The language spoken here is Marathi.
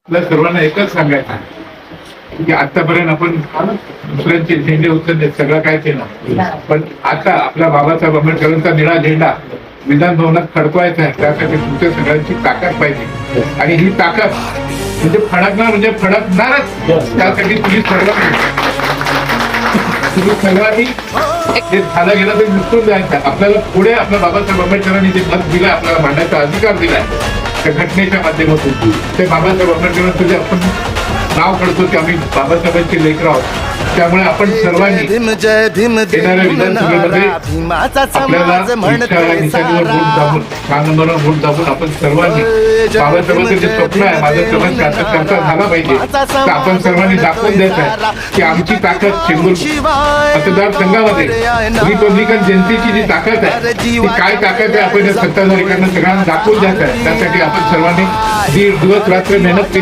आपल्या सर्वांना एकच सांगायचं की आतापर्यंत आपण दुसऱ्यांचे झेंडे उचलले, सगळं काय केलं, पण आता आपल्या बाबासाहेब आंबेडकरांचा निळा झेंडा विधान भवनात फडकवायचा आहे. त्यासाठी तुमच्या सगळ्यांची ताकद पाहिजे आणि ही ताकद म्हणजे फडकणारच. त्यासाठी तुम्ही सर्वांनी हे झालं गेलं तर निसटून जायचं. आपल्याला पुढे आपल्या बाबासाहेब आंबेडकरांनी जे मत दिलं, आपल्याला मांडण्याचा अधिकार दिलाय त्या घटनेच्या माध्यमातून, ते बाबासाहेब आंबेडकरांचं जे आपण नाव काढतो ते आम्ही बाबासाहेबांचे लेकर आहोत. त्यामुळे आपण सर्वांनी येणाऱ्या विधानसभेमध्ये आपल्याला वोट दाबून आपण सर्वांनी बाबासाहेबांचं जे स्वप्न आहे, माझं सर्वांनी कार्यकर्ता झाला पाहिजे, तर आपण सर्वांनी दाखवून द्यायचं आहे की आमची ताकद चेंबूर मतदारसंघामध्ये रिपब्लिकन जनतेची जी ताकद आहे ती काय ताकद आहे आपण या सत्ताधारीकडनं सगळ्यांना दाखवून द्यायचं आहे. त्यासाठी आपण सर्वांनी दीड दिवस रात्र मेहनत केली.